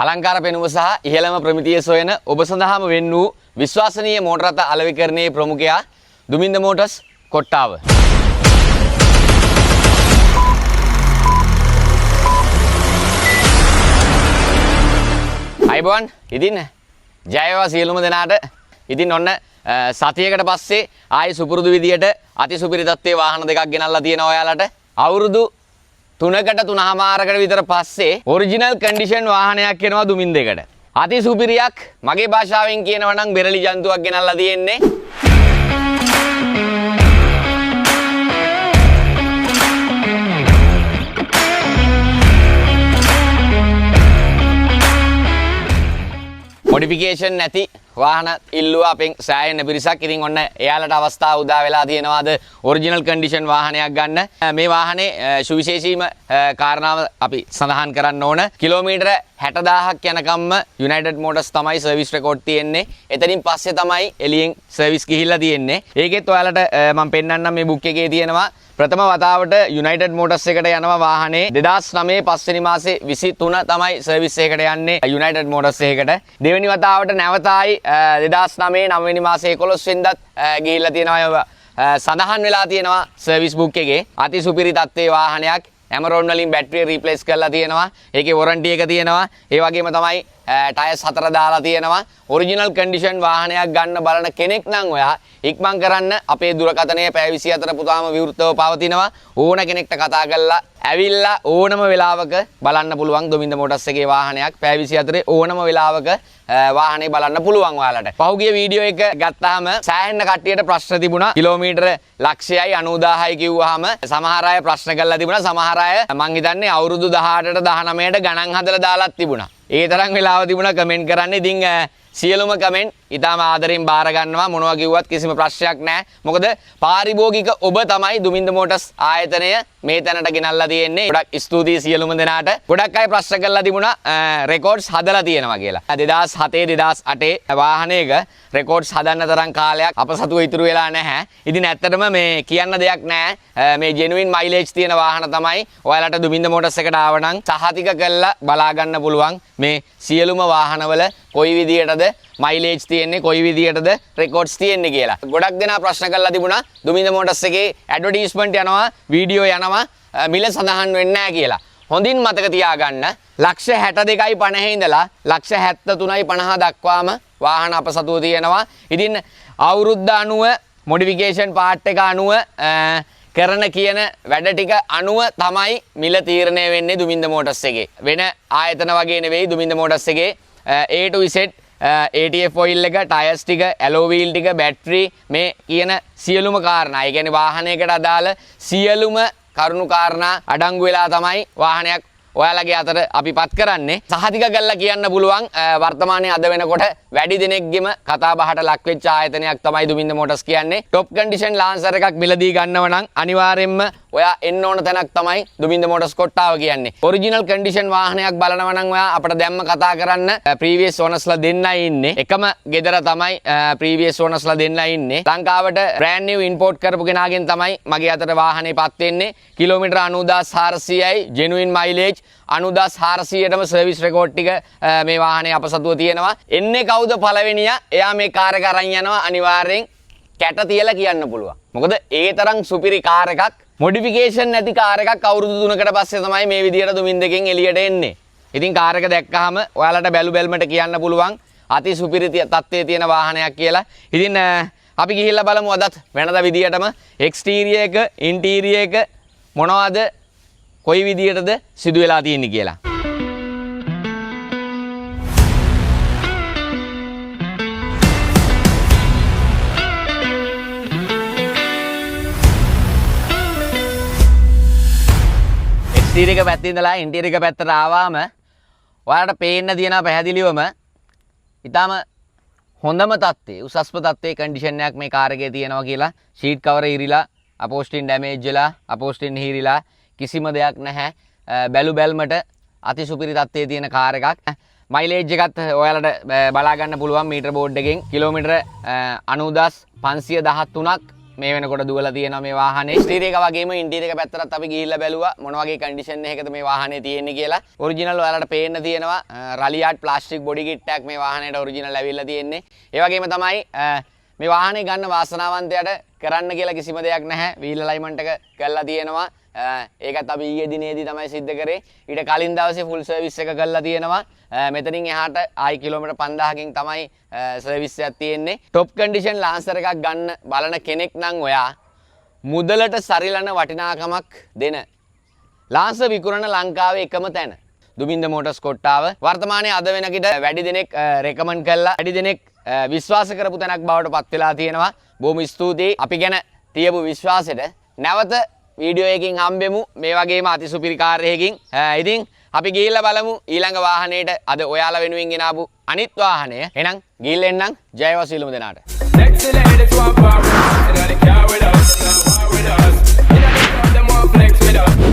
අලංකාර පෙනුම සහ ඉහළම ප්‍රමිතිය සොයන ඔබ සඳහාම වෙන් වූ විශ්වාසනීය මෝටර රථ අලෙවිකරණයේ ප්‍රමුඛයා දුමින්ද මෝටර්ස් කොට්ටාව. අයිබෝන් ඉතින් ජය වේවා සියලුම දෙනාට. ඉතින් ඔන්න සතියකට පස්සේ ආයි සුපුරුදු විදියට අතිසුපිරි තත්ත්වයේ වාහන දෙකක් ගෙනල්ලා තියෙනවා ඔයාලට. අවුරුදු 3කට 3මාරකට විතර පස්සේ ඔරිජිනල් කන්ඩිෂන් වාහනයක් එනවා දුමින්ද එකට. අතිසුපිරියක් මගේ භාෂාවෙන් කියනවා නම් බෙරලි ජන්තුවක් ගෙනල්ලා තියෙන්නේ. මොඩිෆිකේෂන් නැති වාහන ඉල්ලුවා අපෙන් සෑහෙන පිරිසක්. ඉතින් ඔන්න එයාලට අවස්ථාව උදා වෙලා තියෙනවාද ඔරිජිනල් කන්ඩිෂන් වාහනයක් ගන්න. මේ වාහනේ සුවිශේෂීම කාරණාව අපි සඳහන් කරන්න ඕන. කිලෝමීටර 60000ක් යනකම්ම යුනයිටඩ් මෝටර්ස් තමයි සර්විස් රෙකෝඩ් තියෙන්නේ. එතනින් පස්සේ තමයි එළියෙන් සර්විස් ගිහිල්ලා තියෙන්නේ. ඒකෙත් ඔයාලට මම පෙන්නන්නම් මේ බුක් එකේ තියෙනවා. ප්‍රථම වතාවට යුනයිටඩ් මෝටර්ස් එකට යනවා වාහනේ 2009 පස්වෙනි මාසේ 23 තමයි සර්විස් එකකට යන්නේ යුනයිටඩ් මෝටර්ස් එකකට. දෙවෙනි වතාවට නැවතයි 2009 9වෙනි මාසේ 11 වෙනිදාත් ගිහිල්ලා තියෙනවා. සඳහන් වෙලා තියෙනවා සර්විස් බුක් එකේ අතිසුපිරි තත්ත්වයේ වාහනයක්. ඇමරෝන් වලින් බැටරිය රීප්ලේස් කරලා තියෙනවා. ඒකේ වොරන්ටි එක තියෙනවා. ඒ වගේම තමයි ටයර්ස් 4 දාලා තියෙනවා. ඔරිජිනල් කන්ඩිෂන් වාහනයක් ගන්න බලන කෙනෙක් නම් ඔයා ඉක්මන් කරන්න අපේ දුරකථනය පැය 24 පුතාම විවෘතව පවතිනවා. ඕන කෙනෙක්ට කතා කරලා ඇවිල්ලා ඕනම වෙලාවක බලන්න පුළුවන් දුමින්ද මෝටර්ස් එකේ වාහනයක්. පැය 24 ඕනම වෙලාවක වාහනේ බලන්න පුළුවන් ඔයාලට. පහුගිය වීඩියෝ එක ගත්තාම සෑහෙන කට්ටියට ප්‍රශ්න තිබුණා. කිලෝමීටර ලක්ෂයයි 90000යි කිව්වහම සමහර අය ප්‍රශ්න කරලා තිබුණා. සමහර අය මං හිතන්නේ අවුරුදු 18ට 19ට ගණන් හදලා දාලත් තිබුණා. ඒ තරම් වෙලාව තිබුණා කමෙන්ට් කරන්න. ඉතින් සියලුම කමෙන්ට් ඉතාම ආදරෙන් බාර ගන්නවා. මොනවා කිව්වත් කිසිම ප්‍රශ්නයක් නැහැ. මොකද පාරිභෝගික ඔබ තමයි දුමින්ද මෝටර්ස් ආයතනය මේ තැනට ගෙනල්ලා තියෙන්නේ. ගොඩක් ස්තුතියි සියලුම දෙනාට. ගොඩක් අය ප්‍රශ්න කරලා තිබුණා රෙකෝඩ්ස් හදලා තියෙනවා කියලා. 2007 2008 වාහනයක රෙකෝඩ්ස් හදන්න තරම් කාලයක් අප සතුව ඉතුරු වෙලා නැහැ. ඉතින් ඇත්තටම මේ කියන්න දෙයක් නැහැ. මේ ජෙනුයින් මයිලේජ් තියෙන වාහන තමයි ඔයාලට දුමින්ද මෝටර්ස් එකට ආවනම් සහතික කරලා බලා ගන්න පුළුවන් මේ සියලුම වාහනවල කොයි විදියටද මයිලේජ් තියෙන්නේ, කොයි විදියටද රෙකෝඩ්ස් තියෙන්නේ කියලා. ගොඩක් දෙනා ප්‍රශ්න කරලා තිබුණා දුමින්ද මෝටර්ස් එකේ ඇඩ්වර්ටයිස්මන්ට් යනවා, වීඩියෝ යනවා, මිල සඳහන් වෙන්නේ නැහැ කියලා. හොඳින් මතක තියාගන්න ලක්ෂ 62.50 ඉඳලා ලක්ෂ 73.50 දක්වාම වාහන අප සතුව තියෙනවා. ඉතින් අවුරුද්ද 90 මොඩිෆිකේෂන් පාර්ට් එක 90 කරන කියන වැඩ ටික 90 තමයි මිල තීරණය වෙන්නේ දුමින්ද මෝටර්ස් එකේ. වෙන ආයතන වගේ නෙවෙයි දුමින්ද මෝටර්ස් එකේ A to Z ATF oil එක, ටයර්ස් ටික, ඇලෝ වීල් ටික, බැටරි මේ කියන සියලුම කාරණා. ඒ කියන්නේ වාහනයකට අදාළ සියලුම කරුණු කාරණා අඩංගු වෙලා තමයි වාහනයක් ඔයාලගේ අතට අපි පත් කරන්නේ. සහතික කරලා කියන්න පුළුවන් වර්තමානයේ අද වෙනකොට වැඩි දෙනෙක්ගෙම කතා බහට ලක් වෙච්ච ආයතනයක් තමයි දුමින්ද මෝටර්ස් කියන්නේ. টොප් කන්ඩිෂන් ලාන්සර් එකක් මිලදී ගන්නව නම් අනිවාර්යෙන්ම ඔයා එන්න ඕන තැනක් තමයි දුමින්ද මෝටර්ස් කොට්ටාව කියන්නේ. ඔරිජිනල් කන්ඩිෂන් වාහනයක් බලනවා නම් ඔයා අපිට දැම්ම කතා කරන්න. ප්‍රීවියස් ඕනර්ස්ලා දෙන්නයි ඉන්නේ. එකම ගෙදර තමයි ප්‍රීවියස් ඕනර්ස්ලා දෙන්නයි ඉන්නේ. ලංකාවට බ්‍රෑන්ඩ් නිව් ඉම්පෝට් කරපු කෙනාගෙන් තමයි මගේ අතට වාහනේ පත් වෙන්නේ. කිලෝමීටර 90400යි ජෙනුයින් මයිලේජ් 90400ටම සර්විස් රෙකෝඩ් ටික මේ වාහනේ අප සතුව තියෙනවා. එන්නේ කවුද පළවෙනියා? එයා මේ කාර් එක අරන් යනවා අනිවාර්යෙන් කැට තියලා කියන්න පුළුවන්. මොකද ඒ තරම් සුපිරි කාර් එකක්, මොඩිෆිකේෂන් නැති කාර් එකක් අවුරුදු 3කට පස්සේ තමයි මේ විදියට දුමින්ද එකෙන් එළියට එන්නේ. ඉතින් කාර් එක දැක්කහම ඔයාලට බැලු බැලමට කියන්න පුළුවන් අති සුපිරි තත්ත්වයේ තියෙන වාහනයක් කියලා. ඉතින් අපි ගිහිල්ලා බලමු අදත් වෙනද විදියටම එක්ස්ටීරියර් එක, ඉන්ටීරියර් එක මොනවද කොයි විදියටද සිදු වෙලා තියෙන්නේ කියලා. එක්ස්ටීරියර් එක පැත්තේ ඉඳලා ඉන්ටීරියර් එක පැත්තට ආවම ඔයාලට පේන්න තියෙනවා පැහැදිලිවම ඊටාම හොඳම තත්ත්වයේ උසස්ම තත්ත්වයේ කන්ඩිෂන් එකක් මේ කාර් එකේ තියෙනවා කියලා. ෂීට් කවර් ඉරිලා, අපෝස්ටින් ඩැමේජ් වෙලා, අපෝස්ටින් හිරිලා කිසිම දෙයක් නැහැ. බැලු බැල්මට අතිසුපිරි තත්ත්වයේ තියෙන කාර් එකක්. මයිලේජ් එකත් ඔයාලට බලා ගන්න පුළුවන් මීටර බෝඩ් එකෙන්. කිලෝමීටර 90513ක් මේ වෙනකොට දුවලා තියෙනවා මේ වාහනේ. ස්ටීරියර් එක වගේම ඉන්ටීරියර් එක පැත්තටත් අපි ගිහිල්ලා බැලුවා මොන වගේ කන්ඩිෂන් එකකද මේ වාහනේ තියෙන්නේ කියලා. ඔරිජිනල් ඔයාලට පේන්න තියෙනවා රලියාඩ් ප්ලාස්ටික් බොඩි කිට් එකක් මේ වාහනේට ඔරිජිනල් ඇවිල්ලා තියෙන්නේ. ඒ වගේම තමයි මේ වාහනේ ගන්න වාසනාවන්තයට කරන්න කියලා කිසිම දෙයක් නැහැ. වීල් අලයින්මන්ට් එක කරලා තියෙනවා. ඒකත් අපි ඊයේ දිනේදී තමයි සිද්ධ කරේ. ඊට කලින් දවසේ ෆුල් සර්විස් එක කරලා තියෙනවා. මෙතනින් එහාට ආයි කිලෝමීටර් 5000කින් තමයි සර්විස් එකක් තියෙන්නේ. টොප් කන්ඩිෂන් ලාන්සර් එකක් ගන්න බලන කෙනෙක් නම් ඔයා මුදලට සරිලන වටිනාකමක් දෙන ලාන්සර් විකුණන ලංකාවේ එකම තැන දුමින්ද මෝටර්ස් කොට්ටාව. වර්තමානයේ අද වෙනකොට වැඩි දෙනෙක් රෙකමන්ඩ් කළා. වැඩි දෙනෙක් විශ්වාස කරපු තැනක් බවට පත් වෙලා තියෙනවා. බොහොම ස්තුතියි අපි ගැන තියපු විශ්වාසෙට. නැවත වීඩියෝ එකකින් හම්බෙමු මේ වගේම අතිසුපිරි කාර්යයකින්. ඉතින් අපි ගිහිල්ලා බලමු ඊළඟ වාහනේට අද ඔයාලා වෙනුවෙන් ගෙනාවු අනිත් වාහනය. එහෙනම් ගිහිල්ලා එන්නම්. ජයවා සියලුම දෙනාට. Next